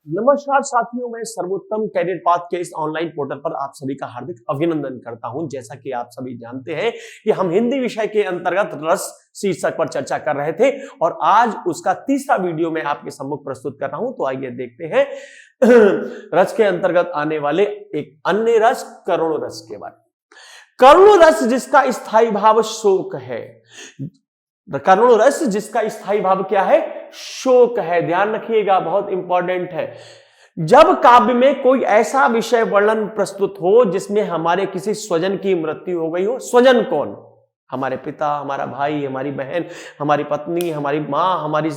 नमस्कार साथियों, मैं सर्वोत्तम कैरियर पाथ के इस ऑनलाइन पोर्टल पर आप सभी का हार्दिक अभिनंदन करता हूं। जैसा कि आप सभी जानते हैं कि हम हिंदी विषय के अंतर्गत रस शीर्षक पर चर्चा कर रहे थे और आज उसका तीसरा वीडियो मैं आपके सम्मुख प्रस्तुत कर रहा हूं। तो आइए देखते हैं रस के अंतर्गत आने वाले एक अन्य रस करुण रस के बारे में। करुण रस जिसका स्थायी भाव शोक है। करुण रस जिसका स्थायी भाव क्या है? शोक है। ध्यान रखिएगा, बहुत इंपॉर्टेंट है। जब काव्य में कोई ऐसा विषय वर्णन प्रस्तुत हो जिसमें हमारे किसी स्वजन की मृत्यु हो गई हो। स्वजन कौन? हमारे पिता, हमारा भाई, हमारी बहन, हमारी पत्नी, हमारी मां, हमारी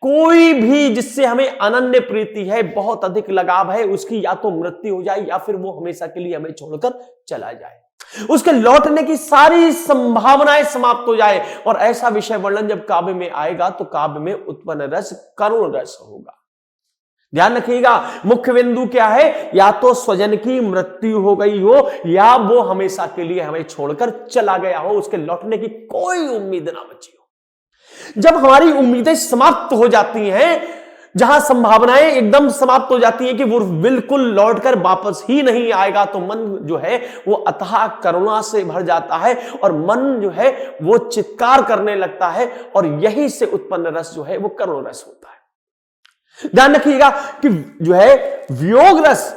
कोई भी जिससे हमें अनन्य प्रीति है, बहुत अधिक लगाव है, उसकी या तो मृत्यु हो जाए या फिर वो हमेशा के लिए हमें छोड़कर चला जाए, उसके लौटने की सारी संभावनाएं समाप्त हो जाए। और ऐसा विषय वर्णन जब काव्य में आएगा तो काव्य में उत्पन्न रस करुण रस होगा। ध्यान रखिएगा, मुख्य बिंदु क्या है? या तो स्वजन की मृत्यु हो गई हो या वो हमेशा के लिए हमें छोड़कर चला गया हो, उसके लौटने की कोई उम्मीद ना बची हो। जब हमारी उम्मीदें समाप्त हो जाती हैं, जहां संभावनाएं एकदम समाप्त हो जाती हैं कि वो बिल्कुल लौटकर वापस ही नहीं आएगा, तो मन जो है वो अथाह करुणा से भर जाता है और मन जो है वो चित्कार करने लगता है और यही से उत्पन्न रस जो है वो करुण रस होता है। ध्यान रखिएगा कि जो है वियोग रस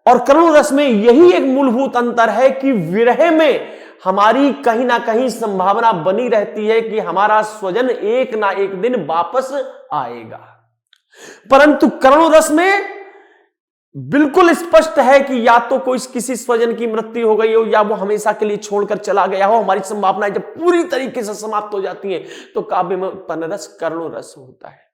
और करुण रस में यही एक मूलभूत अंतर है कि विरह में हमारी कहीं ना कहीं संभावना बनी रहती है कि हमारा स्वजन एक ना एक दिन वापस आएगा, परंतु करुण रस में बिल्कुल स्पष्ट है कि या तो कोई किसी स्वजन की मृत्यु हो गई हो या वो हमेशा के लिए छोड़कर चला गया हो। हमारी संभावनाएं जब पूरी तरीके से समाप्त हो जाती हैं तो काव्य में उत्पन्न रस करुण रस होता है।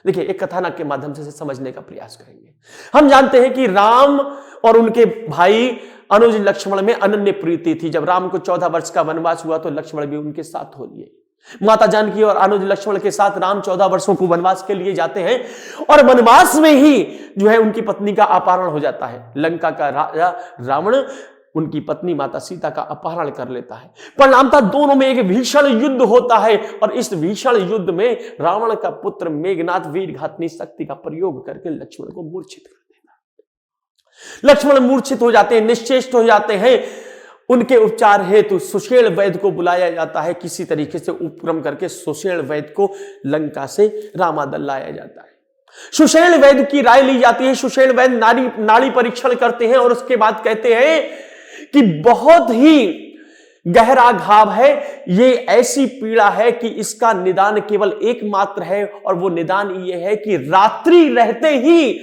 देखिए, एक कथानक के माध्यम से समझने का प्रयास करेंगे। हम जानते हैं कि राम और उनके भाई अनुज लक्ष्मण में अनन्य प्रीति थी। जब राम को 14 वर्ष का वनवास हुआ तो लक्ष्मण भी उनके साथ हो लिए। माता जानकी और अनुज लक्ष्मण के साथ राम 14 वर्षों को वनवास के लिए जाते हैं और वनवास में ही जो है उनकी पत्नी का अपहरण हो जाता है। लंका का राजा रावण उनकी पत्नी माता सीता का अपहरण कर लेता है। परिणामतः दोनों में एक भीषण युद्ध होता है और इस भीषण युद्ध में रावण का पुत्र मेघनाथ वीरघातनी शक्ति का प्रयोग करके लक्ष्मण को मूर्छित कर देता है। लक्ष्मण मूर्छित हो जाते हैं, निश्चेष्ट हो जाते हैं। उनके उपचार हेतु सुषेण वैद्य को बुलाया जाता है। किसी तरीके से उपक्रम करके सुषेण वैद्य को लंका से रामादल लाया जाता है। सुषेण वैद्य की राय ली जाती है। सुषेण वैद्य नाड़ी परीक्षण करते हैं और उसके बाद कहते हैं कि बहुत ही गहरा घाव है, ये ऐसी पीड़ा है कि इसका निदान केवल एकमात्र है और वो निदान ये है कि रात्रि रहते ही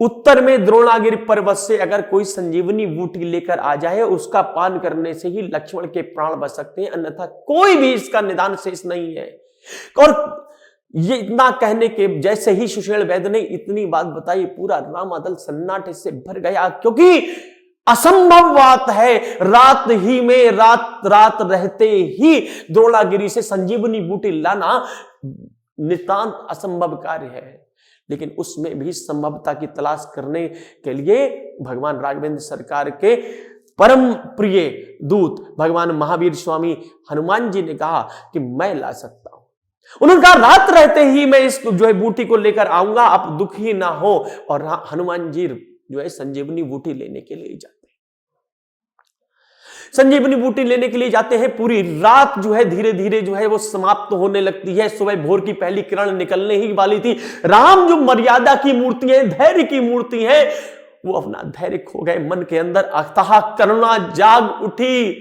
उत्तर में द्रोणागिरि पर्वत से अगर कोई संजीवनी बूटी लेकर आ जाए, उसका पान करने से ही लक्ष्मण के प्राण बच सकते हैं, अन्यथा कोई भी इसका निदान शेष नहीं है। और ये इतना कहने के जैसे ही सुषेण वैद्य ने इतनी बात बताई, पूरा रामादल सन्नाटे से भर गया, क्योंकि असंभव बात है। रात ही में रात रहते ही द्रोणागिरि से संजीवनी बूटी लाना नितांत असंभव कार्य है। लेकिन उसमें भी संभवता की तलाश करने के लिए भगवान राघवेंद्र सरकार के परम प्रिय दूत भगवान महावीर स्वामी हनुमान जी ने कहा कि मैं ला सकता हूं। उन्होंने कहा रात रहते ही मैं इस जो है बूटी को लेकर आऊंगा, आप दुखी ना हो। और हनुमान जी जो है संजीवनी बूटी लेने के लिए जाते हैं। संजीवनी बूटी लेने के लिए जाते हैं। पूरी रात जो है धीरे धीरे जो है वो समाप्त होने लगती है। सुबह भोर की पहली किरण निकलने ही वाली थी। राम जो मर्यादा की मूर्ति है, धैर्य की मूर्ति है, वो अपना धैर्य खो गए। मन के अंदर अथाह करुणा जाग उठी।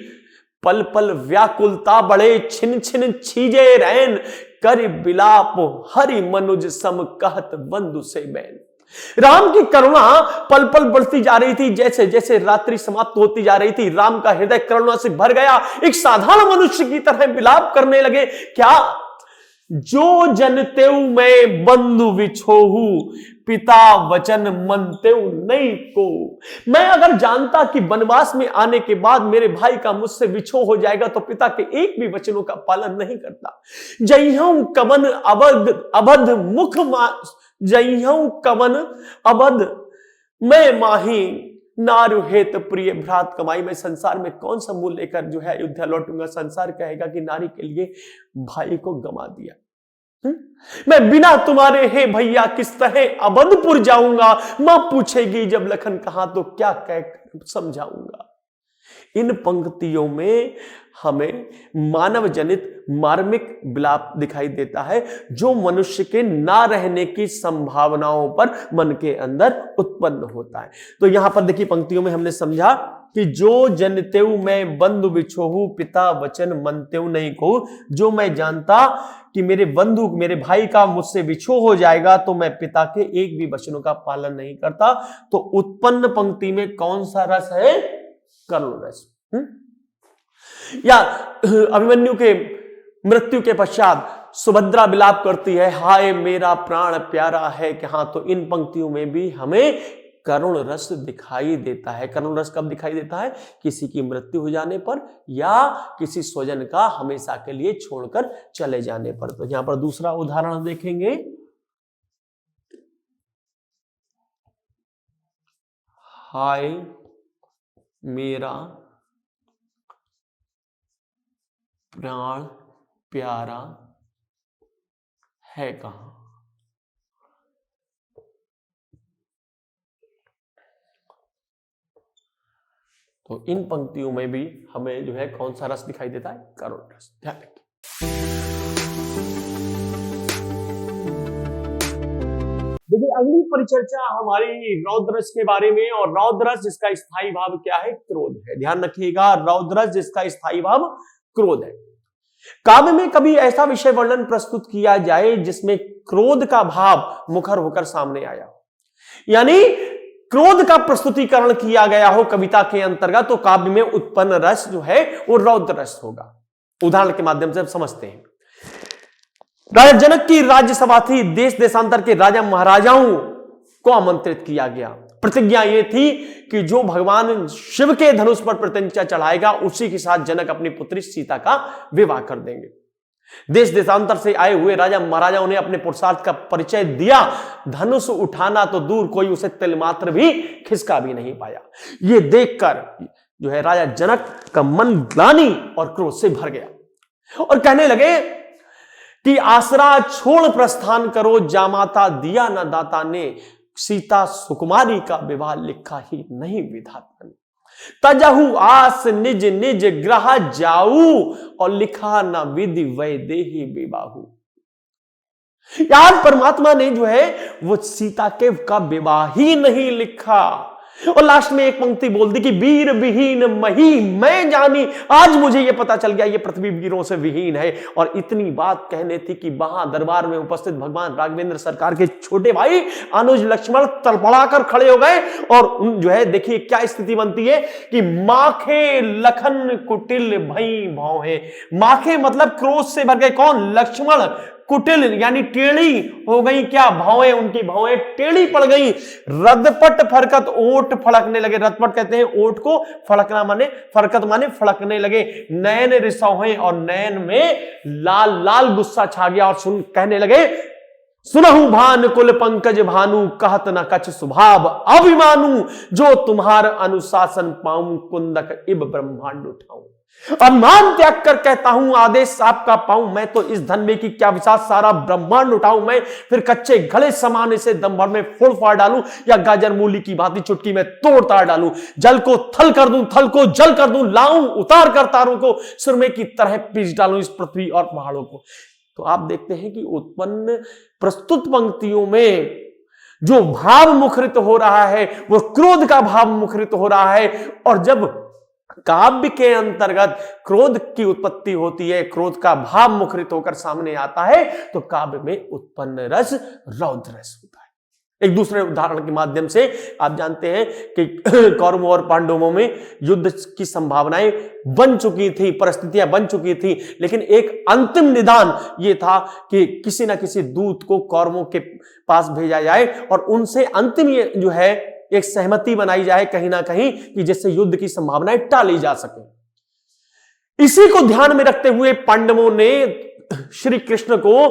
पल पल व्याकुलता बढ़े, छिन छिन छीजे रैन, कर बिलाप हरि मनुज सम कहत बंधु से बैन। राम की करुणा पल पल बढ़ती जा रही थी। जैसे जैसे रात्रि समाप्त होती जा रही थी, राम का हृदय करुणा से भर गया। एक साधारण मनुष्य की तरह विलाप करने लगे। क्या? जो जनतेऊ मैं बंधु विछोहू, पिता वचन मनतेऊ नहीं को। मैं अगर जानता कि वनवास में आने के बाद मेरे भाई का मुझसे विछोह हो जाएगा तो पिता के एक भी वचनों का पालन नहीं करता। जइहूं कवन अबध मुख जइहूं कवन अबध मैं माही, नारु हेत प्रिय भ्रात कमाई। मैं संसार में कौन सा मूल लेकर जो है अयोध्या लौटूंगा। संसार कहेगा कि नारी के लिए भाई को गंवा दिया। मैं बिना तुम्हारे हे भैया किस तरह अवधपुर जाऊंगा, मां पूछेगी जब लखन कहा तो क्या कह समझाऊंगा। इन पंक्तियों में हमें मानव जनित मार्मिक विलाप दिखाई देता है, जो मनुष्य के ना रहने की संभावनाओं पर मन के अंदर उत्पन्न होता है। तो यहां पर देखिए पंक्तियों में हमने समझा कि जो जनतेऊ मैं बंधु बिछोहू, पिता वचन मनतेऊ नहीं को। जो मैं जानता कि मेरे बंधु मेरे भाई का मुझसे विछोह हो जाएगा तो मैं पिता के एक भी वचनों का पालन नहीं करता। तो उत्पन्न पंक्ति में कौन सा रस है? करुण रस। या अभिमन्यु के मृत्यु के पश्चात सुभद्रा विलाप करती है, हाय मेरा प्राण प्यारा है कहां। तो इन पंक्तियों में भी हमें करुण रस दिखाई देता है। करुण रस कब दिखाई देता है? किसी की मृत्यु हो जाने पर या किसी स्वजन का हमेशा के लिए छोड़कर चले जाने पर। तो यहां पर दूसरा उदाहरण देखेंगे, हाय मेरा प्राण प्यारा है कहां। तो इन पंक्तियों में भी हमें जो है कौन सा रस दिखाई देता है? करुण रस। ध्यान रखिए। देखिए अगली परिचर्चा हमारी रौद्र रस के बारे में, और रौद्र रस जिसका स्थायी भाव क्या है? क्रोध है। ध्यान रखिएगा, रौद्र रस जिसका स्थायी भाव क्रोध है। काव्य में कभी ऐसा विषय वर्णन प्रस्तुत किया जाए जिसमें क्रोध का भाव मुखर होकर सामने आया, यानी क्रोध का प्रस्तुतिकरण किया गया हो कविता के अंतर्गत, तो काव्य में उत्पन्न रस जो है वो रौद्र रस होगा। उदाहरण के माध्यम से हम समझते हैं। राजा जनक की राज्यसभा थी, देश देशांतर के राजा महाराजाओं को आमंत्रित किया गया। प्रतिज्ञा यह थी कि जो भगवान शिव के धनुष पर प्रत्यंचा चढ़ाएगा उसी के साथ जनक अपनी पुत्री सीता का विवाह कर देंगे। देश देशांतर से आए हुए राजा महाराजाओं ने अपने पुरुषार्थ का परिचय दिया। धनुष उठाना तो दूर, कोई उसे तिल मात्र भी खिसका भी नहीं पाया। ये देखकर जो है राजा जनक का मन ग्लानि और क्रोध से भर गया और कहने लगे कि आसरा छोड़ प्रस्थान करो, जामाता दिया न दाता ने, सीता सुकुमारी का विवाह लिखा ही नहीं विधाता ने। तजहु आस निज निज ग्रह जाऊ, और लिखा न विधि वैदेही विवाहु। यार परमात्मा ने जो है वो सीता के का विवाह ही नहीं लिखा। और लास्ट में एक पंक्ति बोल दी कि वीर विहीन मही मैं जानी, आज मुझे ये पता चल गया ये पृथ्वी वीरों से विहीन है। और इतनी बात कहने थी कि वहां दरबार में उपस्थित भगवान राघवेंद्र सरकार के छोटे भाई अनुज लक्ष्मण तड़पड़ाकर खड़े हो गए। और जो है देखिए क्या स्थिति बनती है कि माखे लखन कुटिल भई भौहे। माखे मतलब क्रोध से भर गए कौन? लक्ष्मण। कुटिल यानी टेढ़ी हो गई, क्या भौएं, उनकी भौएं टेढ़ी पड़ गई। रदपट फरकत ओट फड़कने लगे। रदपट कहते हैं ओट को, फड़कना माने फरकत माने फड़कने लगे। नयन रिसौहें, और नयन में लाल लाल गुस्सा छा गया और कहने लगे, सुनहु भान कुल पंकज भानु, कहत न कछ स्वभाव अभिमानु, जो तुम्हार अनुशासन पाऊं, कुंदक इब ब्रह्मांड उठाऊं। अभिमान त्याग कर कहता हूं, आदेश आपका पाऊं, मैं तो इस धन में की क्या विशाल सारा ब्रह्मांड उठाऊं मैं, फिर कच्चे घड़े समान इसे दम भर में फोड़ फाड़ डालूं, या गाजर मूली की भांति चुटकी में तोड़ ताड़ डालूं। जल को थल कर दूं, थल को जल कर दूं, लाऊं उतार कर तारों को, सुरमे की तरह पीस डालूं इस पृथ्वी और पहाड़ों को। तो आप देखते हैं कि उत्पन्न प्रस्तुत पंक्तियों में जो भाव मुखरित हो रहा है वो क्रोध का भाव मुखरित हो रहा है। और जब काव्य के अंतर्गत क्रोध की उत्पत्ति होती है, क्रोध का भाव मुखरित होकर सामने आता है, तो काव्य में उत्पन्न रस रौद्र रस होता है। एक दूसरे उदाहरण के माध्यम से आप जानते हैं कि कौरवों और पांडवों में युद्ध की संभावनाएं बन चुकी थी, परिस्थितियां बन चुकी थी, लेकिन एक अंतिम निदान यह था कि किसी ना किसी दूत को कौरवों के पास भेजा जाए और उनसे अंतिम ये जो है एक सहमति बनाई जाए कहीं ना कहीं कि जिससे युद्ध की संभावनाएं टाली जा सके। इसी को ध्यान में रखते हुए पांडवों ने श्री कृष्ण को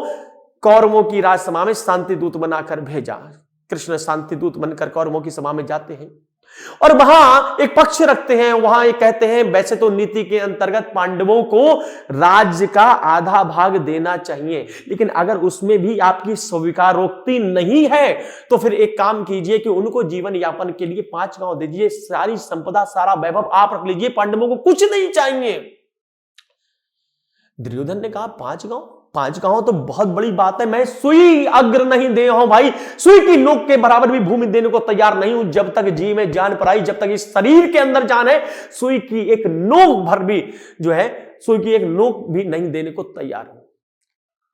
कौरवों की राजसभा में शांति दूत बनाकर भेजा। कृष्ण शांति दूत बनकर कौरवों की सभा में जाते हैं और वहां एक पक्ष रखते हैं, वहां एक कहते हैं वैसे तो नीति के अंतर्गत पांडवों को राज्य का आधा भाग देना चाहिए, लेकिन अगर उसमें भी आपकी स्वीकारोक्ति नहीं है तो फिर एक काम कीजिए कि उनको जीवन यापन के लिए 5 गांव दीजिए, सारी संपदा सारा वैभव आप रख लीजिए, पांडवों को कुछ नहीं चाहिए। दुर्योधन ने कहा 5 गांव? 5 गांव तो बहुत बड़ी बात है, मैं सुई अग्र नहीं दे हूं भाई, सुई की नोक के बराबर भी भूमि देने को तैयार नहीं हूं। जब तक जी में जान पर आई, जब तक इस शरीर के अंदर जान है, सुई की एक नोक भर भी जो है, सुई की एक नोक भी नहीं देने को तैयार हूं।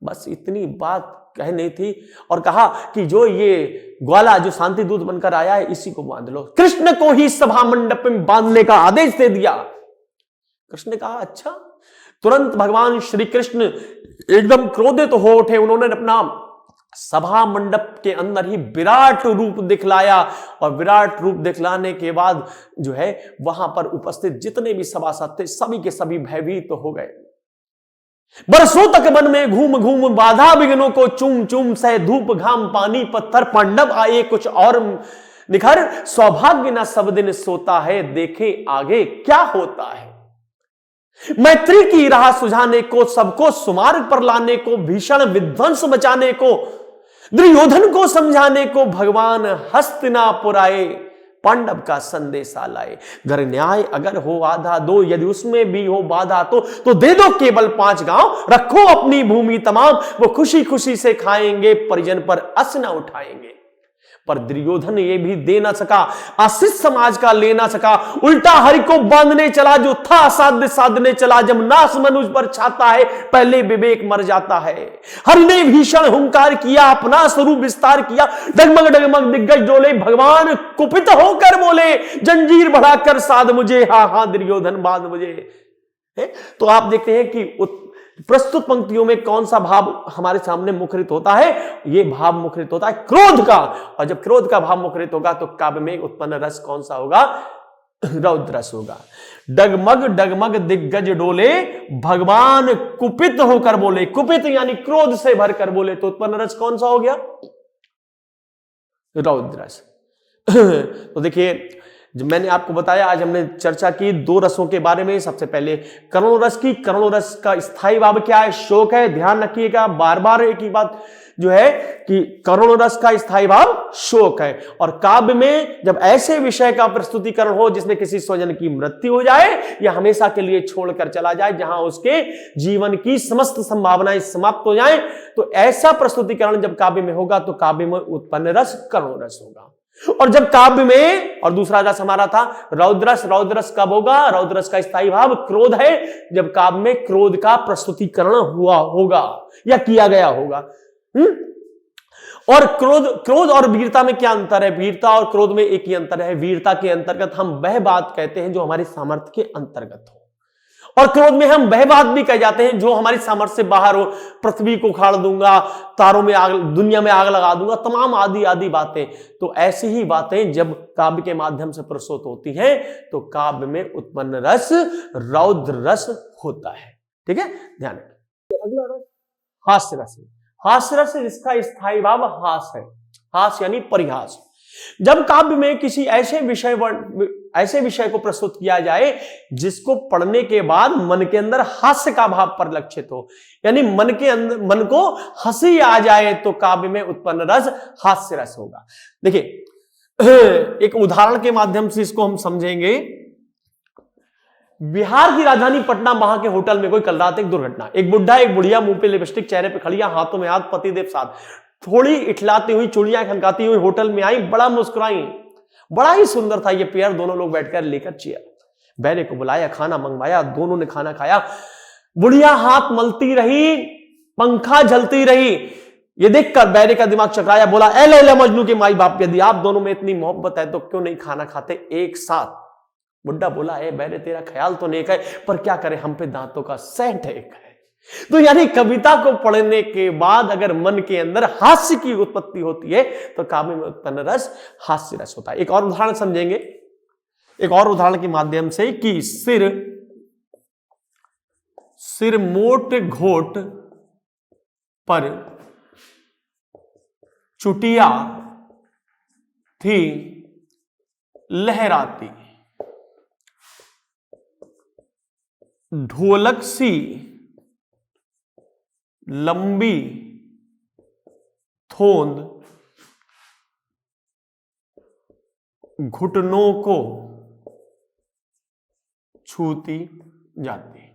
बस इतनी बात कहनी थी और कहा कि जो ये ग्वाला जो शांति दूत बनकर आया है, इसी को बांध लो। कृष्ण को ही सभा मंडप में बांधने का आदेश दे दिया। कृष्ण ने कहा अच्छा। तुरंत भगवान श्री कृष्ण एकदम क्रोधित हो उठे, उन्होंने अपना सभा मंडप के अंदर ही विराट रूप दिखलाया और विराट रूप दिखलाने के बाद जो है वहां पर उपस्थित जितने भी सभासद थे सभी के सभी भयभीत तो हो गए। बरसों तक वन में घूम घूम बाधा विघ्नों को चूम चूम सह धूप घाम पानी पत्थर, पांडव आए कुछ और निखर, सौभाग्य न सब दिन सोता है, देखे आगे क्या होता है। मैत्री की राह सुझाने को, सबको सुमार्ग पर लाने को, भीषण विध्वंस बचाने को, दुर्योधन को समझाने को भगवान हस्तिनापुर आए, पांडव का संदेशा लाए। घर न्याय अगर हो आधा दो, यदि उसमें भी हो बाधा तो दे दो केवल 5 गांव, रखो अपनी भूमि तमाम, वो खुशी खुशी से खाएंगे, परिजन पर अस न उठाएंगे। पर दुर्योधन ये भी दे ना सका, आशिष समाज का ले ना सका, उल्टा हरि को बांधने चला, जो था असाध्य साधने चला। जब नाश मनुष्य पर छाता है, पहले विवेक मर जाता है। हरि ने भीषण हुंकार किया, अपना स्वरूप विस्तार किया, डगमग डगमग दिग्गज डोले, भगवान कुपित होकर बोले, जंजीर बढ़ाकर साध मुझे, हाँ हाँ दुर्योधन बांध मुझे। तो आप देखते हैं कि प्रस्तुत पंक्तियों में कौन सा भाव हमारे सामने मुखरित होता है? यह भाव मुखरित होता है क्रोध का, और जब क्रोध का भाव मुखरित होगा तो काव्य में उत्पन्न रस कौन सा होगा? रौद्र रस होगा। डगमग डगमग दिग्गज डोले, भगवान कुपित होकर बोले, कुपित यानी क्रोध से भरकर बोले, तो उत्पन्न रस कौन सा हो गया? रौद्र रस। तो देखिए, जब मैंने आपको बताया, आज हमने चर्चा की 2 रसों के बारे में। सबसे पहले करुण रस की। करुण रस का स्थायी भाव क्या है? शोक है। ध्यान रखिएगा, बार बार एक ही बात जो है कि करुण रस का स्थायी भाव शोक है। और काव्य में जब ऐसे विषय का प्रस्तुतिकरण हो जिसमें किसी स्वजन की मृत्यु हो जाए या हमेशा के लिए छोड़कर चला जाए, जहां उसके जीवन की समस्त संभावनाएं समाप्त हो जाएं, तो ऐसा प्रस्तुतिकरण जब काव्य में होगा तो काव्य में उत्पन्न रस करुण रस होगा। और जब काव्य में, और दूसरा रस हमारा था रौद्रस। रौद्रस कब होगा? रौद्रस का स्थायी भाव क्रोध है, जब काव्य में क्रोध का प्रस्तुतिकरण हुआ होगा या किया गया होगा। और क्रोध और वीरता में क्या अंतर है? वीरता और क्रोध में एक ही अंतर है, वीरता के अंतर्गत हम वह बात कहते हैं जो हमारे सामर्थ्य के अंतर्गत हो, और क्रोध में हम वह बात भी कह जाते हैं जो हमारी सामर्थ्य से बाहर हो। पृथ्वी को उखाड़ दूंगा, तारों में आग, दुनिया में आग लगा दूंगा, तमाम आदि आदि बातें। तो ऐसी ही बातें जब काव्य के माध्यम से प्रस्तुत होती हैं तो काव्य में उत्पन्न रस रौद्र रस होता है। ठीक है, ध्यान रखिए। अगला रस हास्य रस है। हास्य रस जिसका स्थायी भाव हास है। हास यानी परिहास। जब काव्य में किसी ऐसे विषय को प्रस्तुत किया जाए जिसको पढ़ने के बाद मन के अंदर हास्य का भाव परिलक्षित हो, यानी मन को हंसी आ जाए, तो काव्य में उत्पन्न रस हास्य रस होगा। देखिए, एक उदाहरण के माध्यम से इसको हम समझेंगे। बिहार की राजधानी पटना, वहां के होटल में कोई कल रात एक दुर्घटना, एक बुढ़ा एक बुढ़िया, मुंह पे लिपस्टिक, चेहरे पे खड़िया, हाथों में हाथ, पतिदेव साथ, थोड़ी इठलाती हुई, चूड़ियां खनकाती हुई होटल में आई, बड़ा मुस्कुराई। बड़ा ही सुंदर था ये पेयर। दोनों लोग बैठकर लेकर चेयर, बैरे को बुलाया, खाना मंगवाया, दोनों ने खाना खाया। बुढ़िया हाथ मलती रही, पंखा झलती रही। ये देखकर बैरे का दिमाग चकराया, बोला, ए लैला मजनू के माई बाप, यदि आप दोनों में इतनी मोहब्बत है तो क्यों नहीं खाना खाते एक साथ? बुड्ढा बोला, ए बैरे, तेरा ख्याल तो नेक है, पर क्या करें, हम पे दांतों का सेंट एक है। तो यानी कविता को पढ़ने के बाद अगर मन के अंदर हास्य की उत्पत्ति होती है तो काव्य में उत्पन्न रस हास्य रस होता है। एक और उदाहरण समझेंगे, एक और उदाहरण के माध्यम से, कि सिर मोट घोट पर चुटिया थी, लहराती, ढोलक सी लंबी थोंद घुटनों को छूती जाती।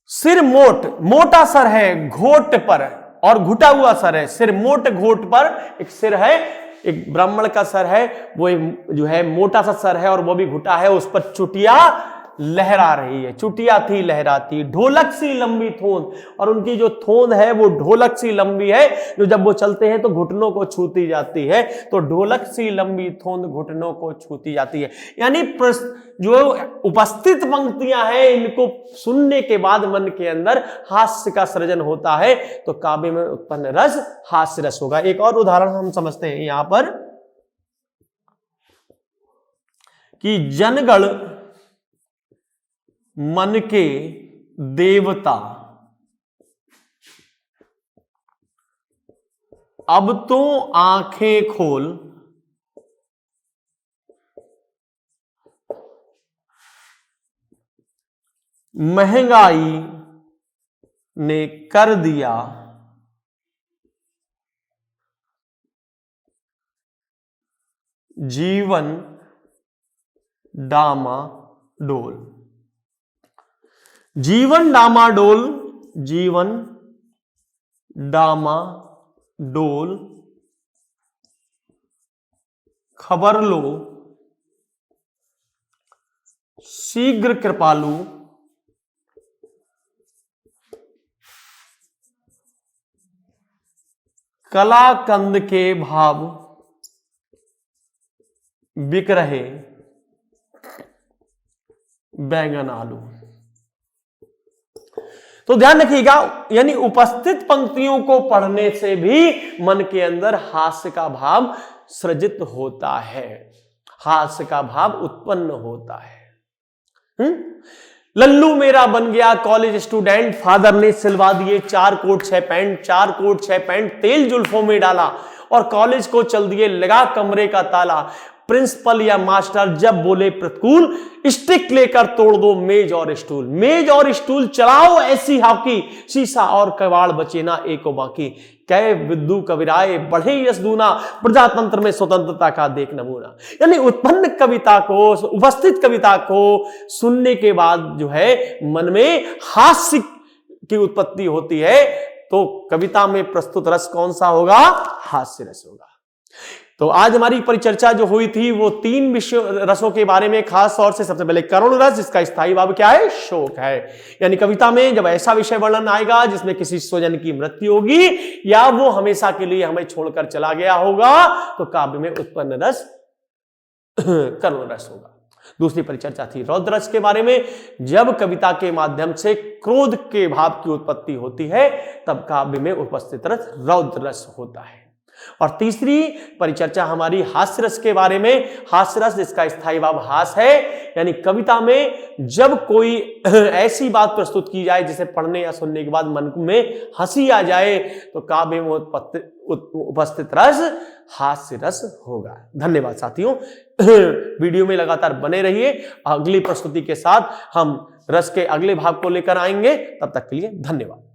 सिर मोट, मोटा सर है घोट पर और घुटा हुआ सर है। सिर मोट घोट पर, एक सिर है, एक ब्राह्मण का सर है, वो जो है मोटा सा सर है और वो भी घुटा है, उस पर चुटिया लहरा रही है। चुटिया थी लहराती, ढोलक सी लंबी थोंद, और उनकी जो थोंद है वो ढोलक सी लंबी है, जो जब वो चलते हैं तो घुटनों को छूती जाती है। तो ढोलक सी लंबी थोंद घुटनों को छूती जाती है। यानी जो उपस्थित पंक्तियां हैं, इनको सुनने के बाद मन के अंदर हास्य का सृजन होता है, तो काव्य में उत्पन्न रस हास्य रस होगा। एक और उदाहरण हम समझते हैं यहां पर कि जनगण मन के देवता, अब तो आंखें खोल, महंगाई ने कर दिया जीवन डामाडोल। जीवन डामाडोल, जीवन डामाडोल, खबर लो शीघ्र कृपालु, कलाकंद के भाव बिक रहे बैंगन आलू। तो ध्यान रखिएगा, यानी उपस्थित पंक्तियों को पढ़ने से भी मन के अंदर हास्य का भाव सृजित होता है, हास्य का भाव उत्पन्न होता है। लल्लू मेरा बन गया कॉलेज स्टूडेंट, फादर ने सिलवा दिए 4 कोट 6 पैंट, 4 कोट 6 पैंट तेल जुल्फों में डाला और कॉलेज को चल दिए लगा कमरे का ताला। प्रिंसिपल या मास्टर जब बोले प्रतिकूल, स्टिक लेकर तोड़ दो मेज और स्टूल। मेज और स्टूल चलाओ ऐसी हॉकी, शीशा और कबाड़ बचे ना एको बाकी। कह विद्दू कविराए बढ़े यश दूना, प्रजातंत्र में स्वतंत्रता का देख नमूना। यानी उत्पन्न कविता को, उपस्थित कविता को सुनने के बाद जो है मन में हास्य की उत्पत्ति होती है, तो कविता में प्रस्तुत रस कौन सा होगा? हास्य रस होगा। तो आज हमारी परिचर्चा जो हुई थी वो 3 विषय रसों के बारे में, खास तौर से सबसे पहले करुण रस, जिसका स्थायी भाव क्या है? शोक है। यानी कविता में जब ऐसा विषय वर्णन आएगा जिसमें किसी स्वजन की मृत्यु होगी या वो हमेशा के लिए हमें छोड़कर चला गया होगा, तो काव्य में उत्पन्न रस करुण रस होगा। दूसरी परिचर्चा थी रौद्र रस के बारे में, जब कविता के माध्यम से क्रोध के भाव की उत्पत्ति होती है तब काव्य में उपस्थित रस रौद्र रस होता है। और तीसरी परिचर्चा हमारी हास्य रस के बारे में, हास्य रस जिसका स्थायी भाव हास है, यानी कविता में जब कोई ऐसी बात प्रस्तुत की जाए जिसे पढ़ने या सुनने के बाद मन में हंसी आ जाए, तो काव्य में उपस्थित रस हास्य रस होगा। धन्यवाद साथियों, वीडियो में लगातार बने रहिए। अगली प्रस्तुति के साथ हम रस के अगले भाग को लेकर आएंगे, तब तक के लिए धन्यवाद।